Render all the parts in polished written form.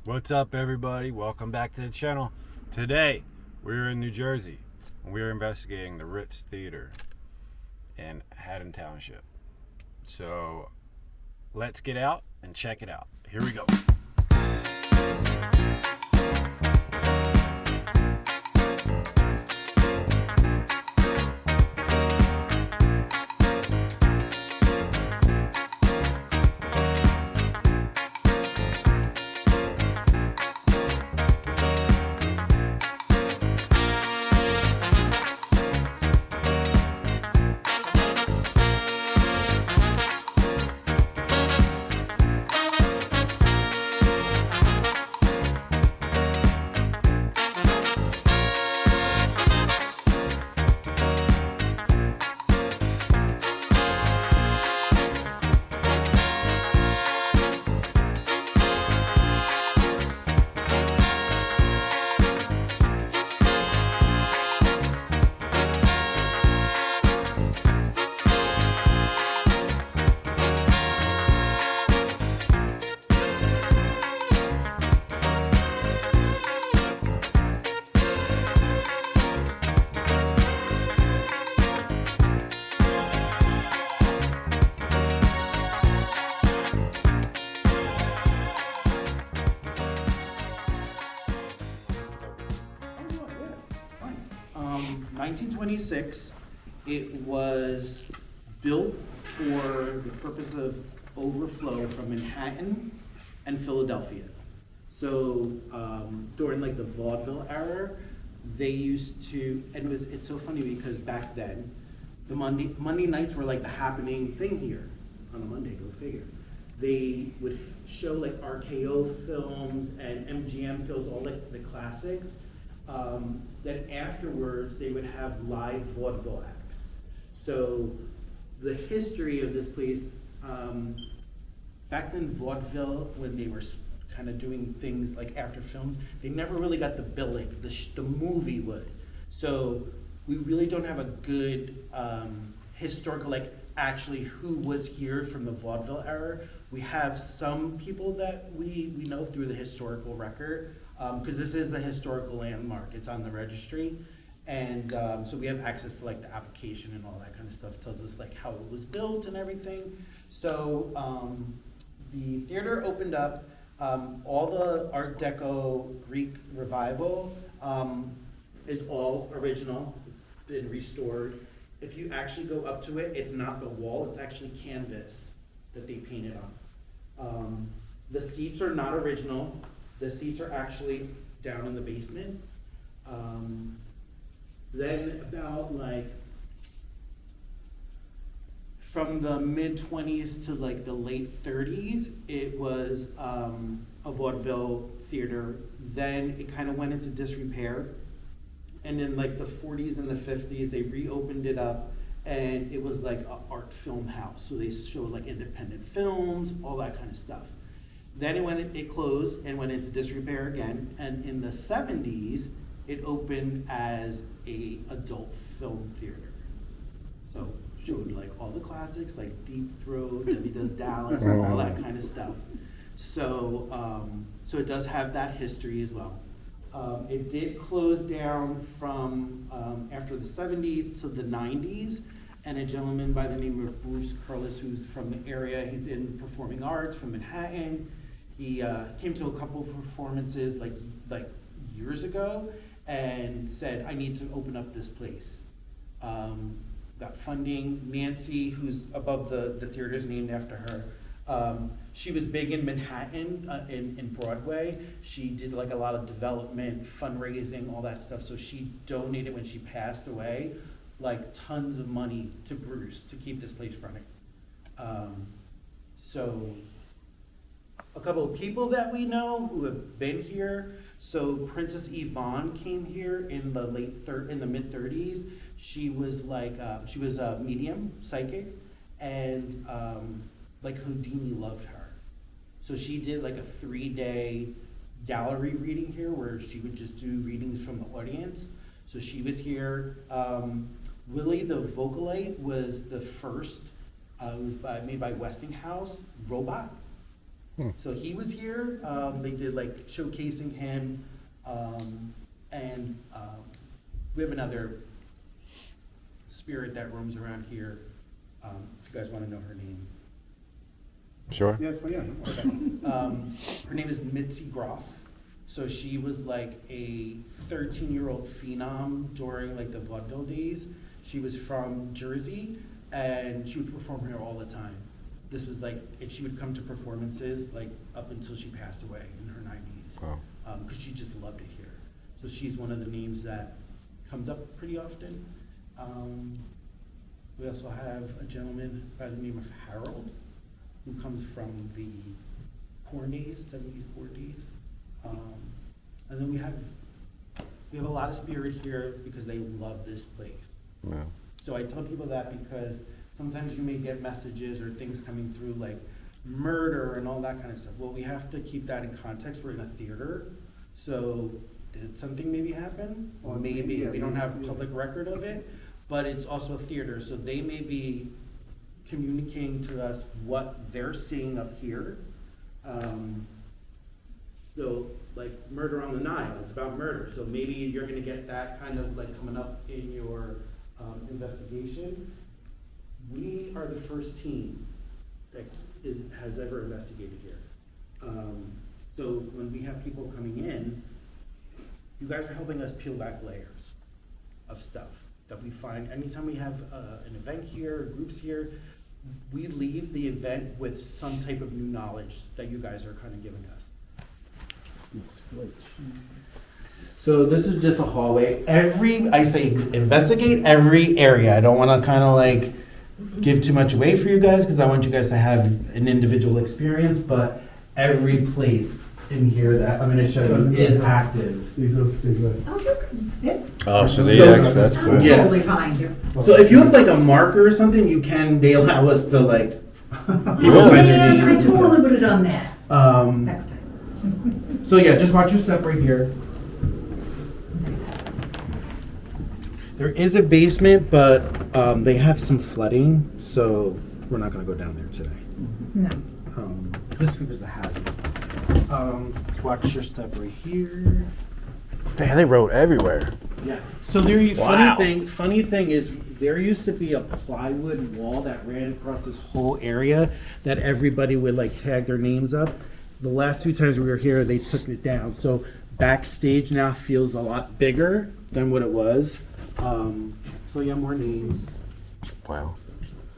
What's up, everybody? Welcome back to the channel. Today, we're in New Jersey, and we're investigating the Ritz Theater in Haddon Township. So, let's get out and check it out. Here we go. Oh, yeah, fine. 1926, it was built for the purpose of overflow from Manhattan and Philadelphia. So during like the vaudeville era, they used to, and it's so funny because back then, the Monday nights were like the happening thing here on a Monday, go figure. They would show like RKO films and MGM films, all like the classics. Then afterwards, they would have live vaudeville acts. So the history of this place, back then vaudeville, when they were kind of doing things like after films, they never really got the billing, the movie would. So we really don't have a good historical, like actually who was here from the vaudeville era. We have some people that we know through the historical record, because this is a historical landmark. It's on the registry. And so we have access to like the application and all that kind of stuff. It tells us like how it was built and everything. So the theater opened up. All the Art Deco Greek revival is all original, been restored. If you actually go up to it, it's not the wall, it's actually canvas that they painted on. The seats are not original. The seats are actually down in the basement. Then about like, from the mid-20s to like the late 30s, it was a vaudeville theater. Then it kind of went into disrepair. And in like the 40s and the 50s, they reopened it up, and it was like an art film house. So they showed like independent films, all that kind of stuff. Then it closed and went into disrepair again. And in the 70s, it opened as a adult film theater. So showed like all the classics, like Deep Throat, Debbie Does Dallas, and all that kind of stuff. So so it does have that history as well. It did close down from after the 70s to the 90s, and a gentleman by the name of Bruce Curlis, who's from the area, he's in performing arts from Manhattan. He came to a couple of performances like years ago and said, I need to open up this place. Got funding. Nancy, who's above the theater, is named after her. She was big in Manhattan, in Broadway. She did like a lot of development, fundraising, all that stuff. So she donated, when she passed away, like tons of money to Bruce to keep this place running. So a couple of people that we know who have been here. So Princess Yvonne came here in the mid 30s. She was like, she was a medium, psychic, and like Houdini loved her. So she did like a 3-day gallery reading here where she would just do readings from the audience. So she was here. Willie the Vocalite was the first, it was made by Westinghouse, robot. So he was here. They did like showcasing him, and we have another spirit that roams around here. If you guys want to know her name. Sure. Yes, well, yeah. Her name is Mitzi Groff. So she was like a 13-year-old phenom during like the vaudeville days. She was from Jersey, and she would perform here all the time. This was like, and she would come to performances like up until she passed away in her 90s. Wow. Because she just loved it here. So she's one of the names that comes up pretty often. We also have a gentleman by the name of Harold, who comes from the porn days, 70s porn days. And then we have a lot of spirit here because they love this place. Yeah. So I tell people that because sometimes you may get messages or things coming through like murder and all that kind of stuff. Well, we have to keep that in context. We're in a theater. So did something maybe happen? Or maybe we don't have public record of it, but it's also a theater. So they may be communicating to us what they're seeing up here. So like Murder on the Nile, it's about murder. So maybe you're gonna get that kind of like coming up in your investigation. We are the first team that has ever investigated here. So when we have people coming in, you guys are helping us peel back layers of stuff that we find. Anytime we have an event here, groups here, we leave the event with some type of new knowledge that you guys are kind of giving us. So this is just a hallway. I say investigate every area. I don't want to kind of like give too much away for you guys because I want you guys to have an individual experience, but every place in here that I'm going to show you is active. Oh, so that's I'm good. Yeah. totally fine here. So if you have like a marker or something, they allow us to like people Really? sign their Man, I names and totally stuff. would have done that next time. So yeah, just watch your step right here. There is a basement, but they have some flooding, so we're not going to go down there today. No. Just because of habit. Watch your step right here. Damn, they wrote everywhere. Yeah. So there, Wow. funny thing is, there used to be a plywood wall that ran across this whole area that everybody would like tag their names up. The last 2 times we were here, they took it down. So backstage now feels a lot bigger than what it was. So yeah, more names. Wow.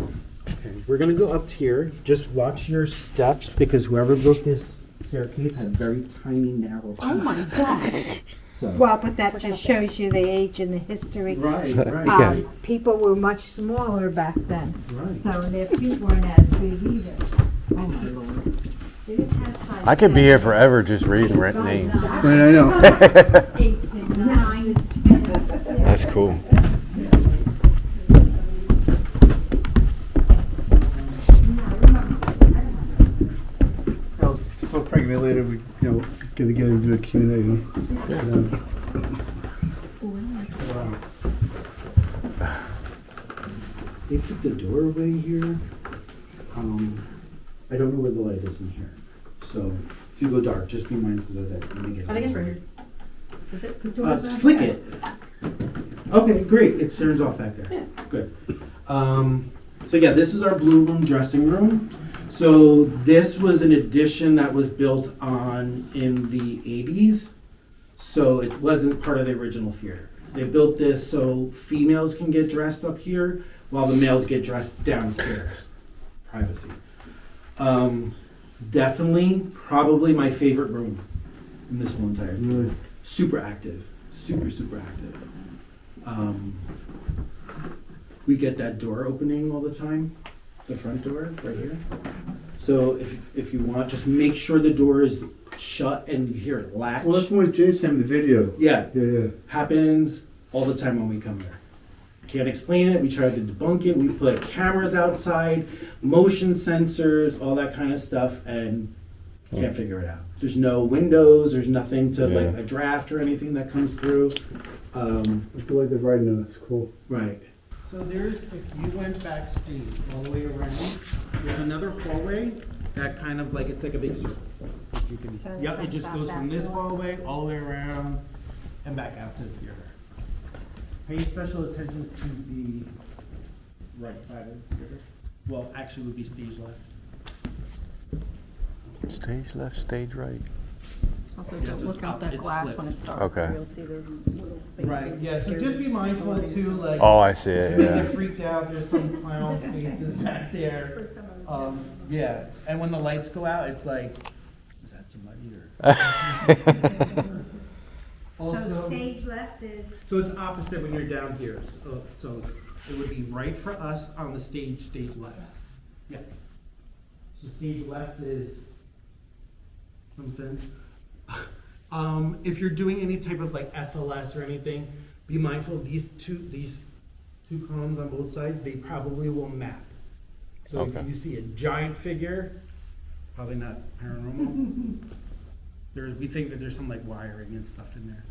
Okay, we're gonna go up here. Just watch your steps because whoever built this staircase had very tiny, narrow feet. Oh my gosh. So, Well, but that just shows you the age and the history. right. People were much smaller back then, Right. so their feet weren't as big either. Oh my Lord. They didn't have size I could be here 7s, forever just reading rent names. Right, I know. 8s and 9s and 10s. That's cool. Well, so Frank, maybe later we, gonna get together and do a Q&A, you know? They took the doorway here. I don't know where the light is in here. So if you go dark, just be mindful of that when you get I think it's home. right here. Is this it? Flick it. Okay, great. It turns off back there. Yeah. Good. So yeah, this is our blue room dressing room. So this was an addition that was built in the 80s. So it wasn't part of the original theater. They built this so females can get dressed up here while the males get dressed downstairs. Privacy. Definitely, probably my favorite room in this whole entire theater. Really? Super active. Super active. We get that door opening all the time, the front door right here. So if you want, just make sure the door is shut and you hear it latch. Well, that's what Jay sent me the video. Yeah, Yeah. happens all the time when we come here. Can't explain it. We try to debunk it. We put cameras outside, motion sensors, all that kind of stuff, and can't figure it out. There's no windows. There's nothing to like Yeah. a draft or anything that comes through. I feel like the writing on it's cool. Right. So if you went backstage all the way around, there's another hallway that kind of like, it's like a big circle. You can, So yep, it just that's goes about from that this door. hallway all the way around and back out to the theater. Pay special attention to the right side of the theater. Well, actually would be stage left. Stage left, stage right. Also, Yes, don't it's look out up, that it's glass flipped. when it's dark. Okay. You'll see those little faces. Right, yeah, so Scary. just be mindful Nobody's too, in- like. Oh, I see it, If they yeah. get freaked out, there's some clown faces back there. First time I was Yeah, and when the lights go out, it's like, is that somebody or? So Also, stage left is, so it's opposite when you're down here, so it would be right for us on the stage left. Yeah. So stage left is something. If you're doing any type of like SLS or anything, be mindful, these two columns on both sides, they probably will map. So Okay. if you see a giant figure, probably not paranormal. We think that there's some like wiring and stuff in there.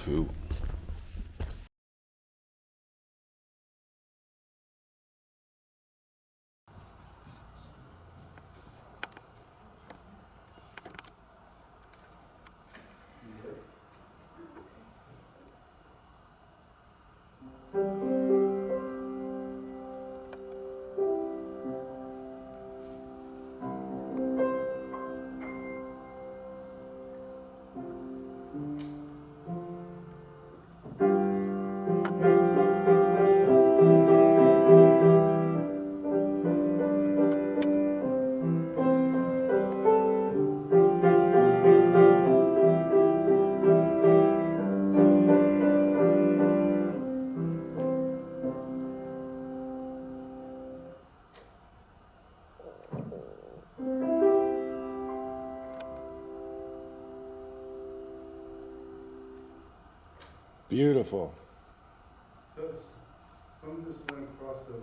Cool. Beautiful. So, some just went across the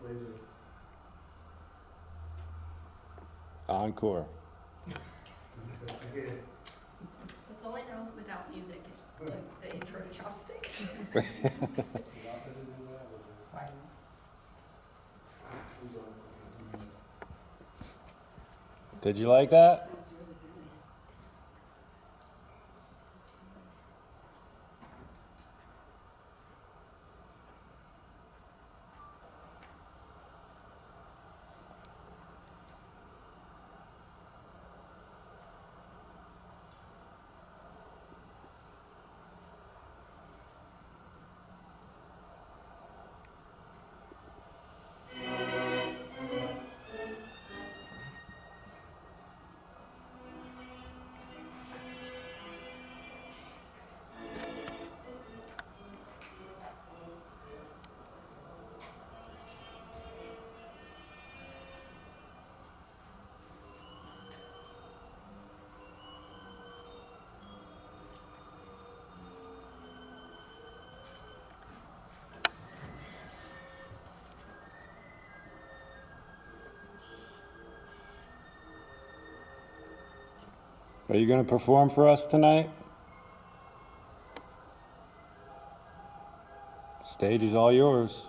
laser. Encore. That's all I know without music is the intro to Chopsticks. Did you like that? Are you going to perform for us tonight? Stage is all yours.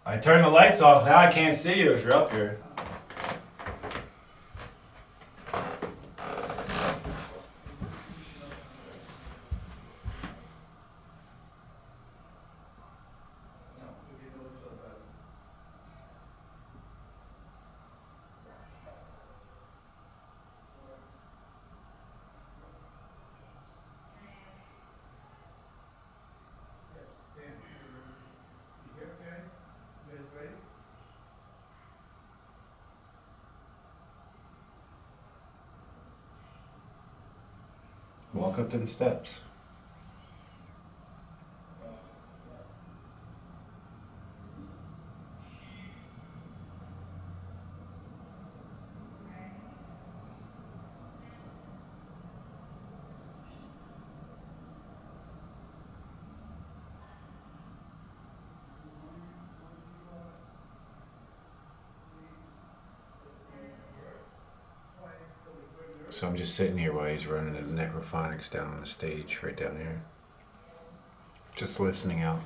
I turned the lights off, now I can't see you if you're up here. Walk up to the steps. So I'm just sitting here while he's running the necrophonics down on the stage right down here. Just listening out.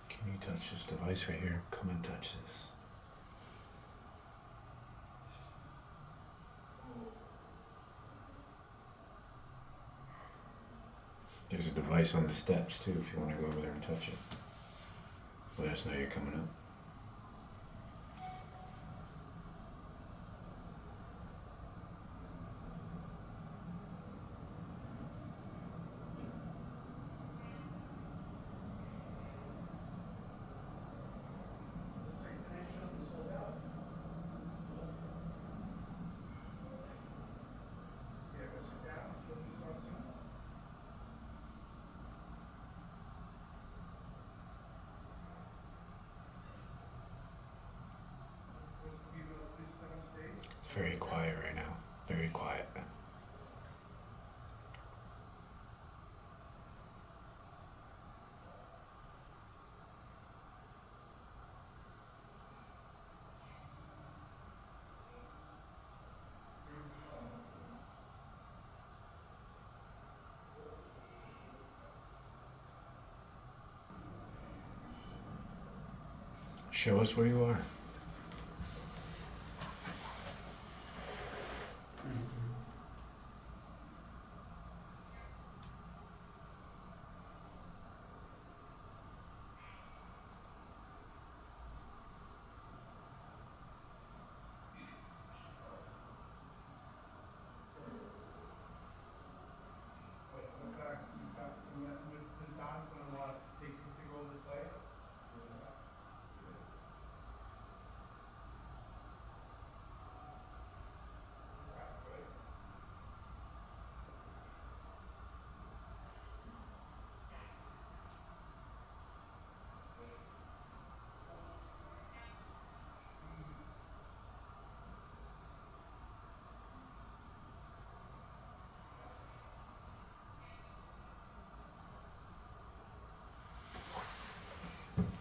Can you touch this device right here? Come and touch this. There's a device on the steps too if you want to go over there and touch it. Let us know you're coming up. It's very quiet right now. Very quiet. Show us where you are.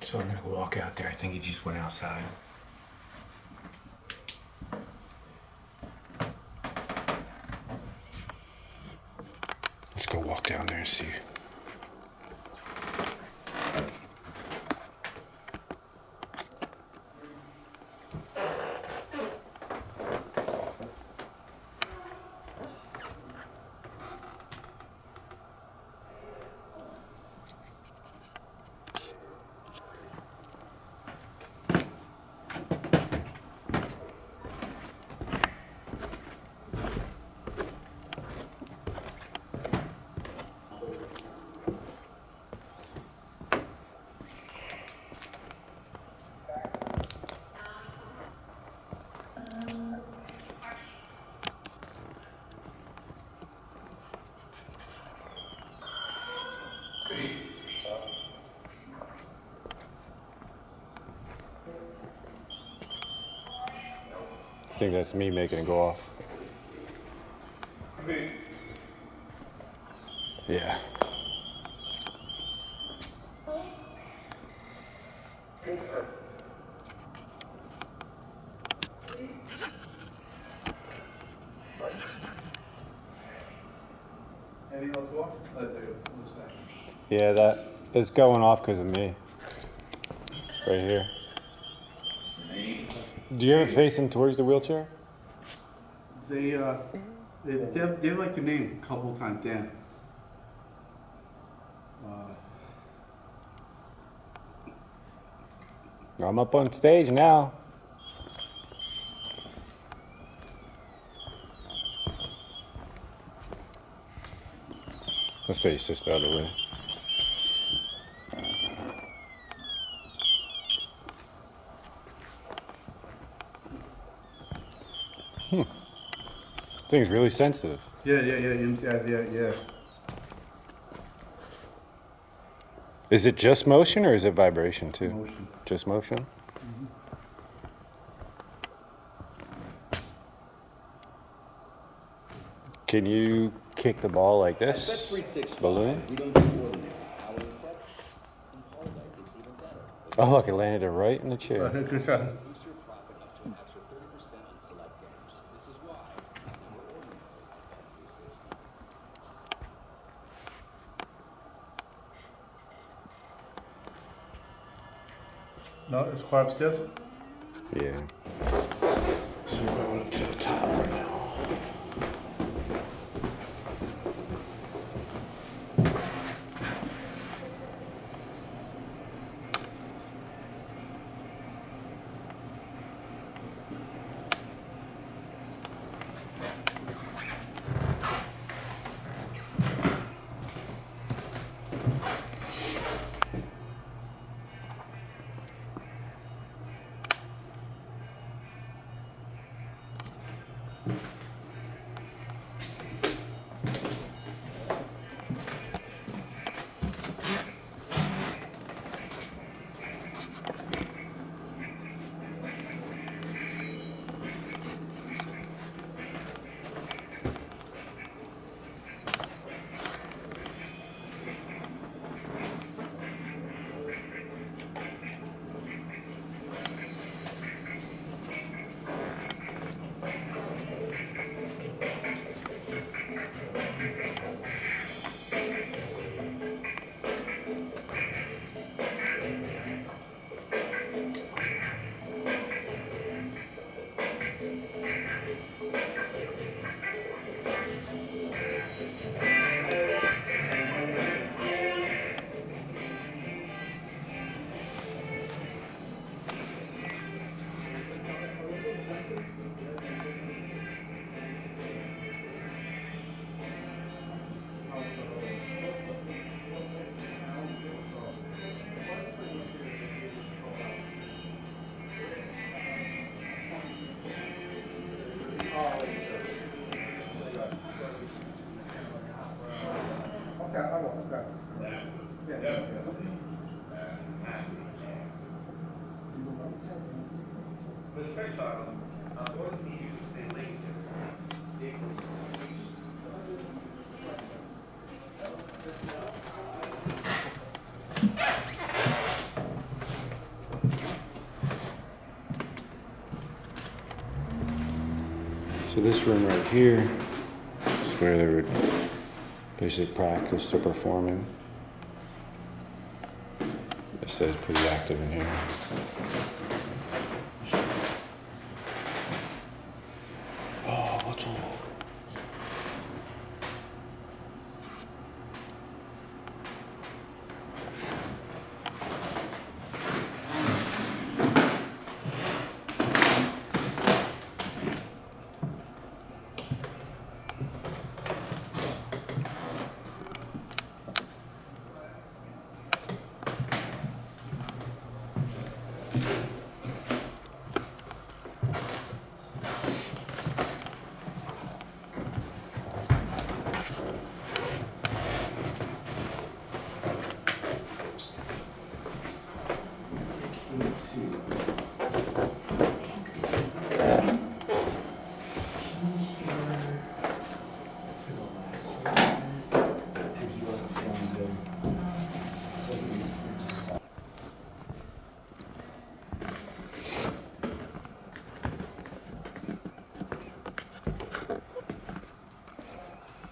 So I'm gonna walk out there. I think he just went outside. Let's go walk down there and see. I think that's me making it go off. Yeah. Anything else off? Yeah, that is going off because of me. Right here. Do you have it facing towards the wheelchair? They like to name a couple of times, Dan. I'm up on stage now. I'll face this the other way. Thing's really sensitive. Yeah. Is it just motion or is it vibration too? Motion. Just motion? Can you kick the ball like this? Balloon? Oh, look, it landed it right in the chair. Good shot. No, it's quiet upstairs. Yeah. So we're going up to the top right now. So this room right here is where they would basically practice their performing. It says pretty active in here. Oh, what's all?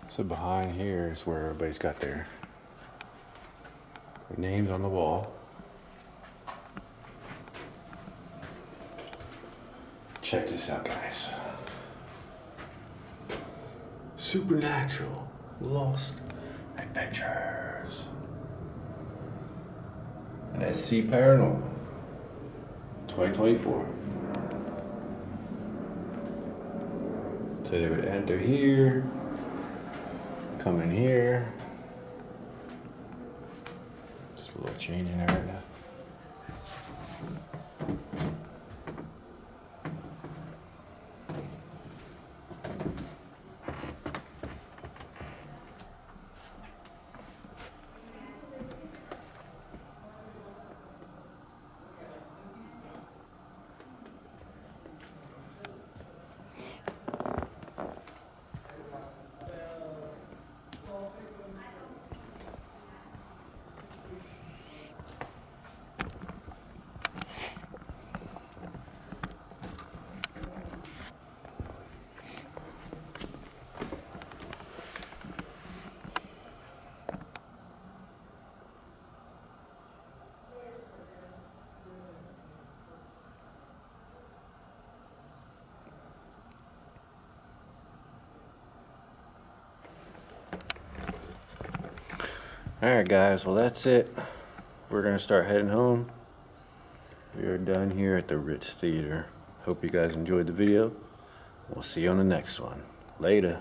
So behind here is where everybody's got their names on the wall. Check this out, guys. Supernatural Lost Adventures. And SC Paranormal. 2024. So they would enter here, come in here. Just a little changing area. Alright guys, well that's it. We're gonna start heading home. We are done here at the Ritz Theater. Hope you guys enjoyed the video. We'll see you on the next one. Later.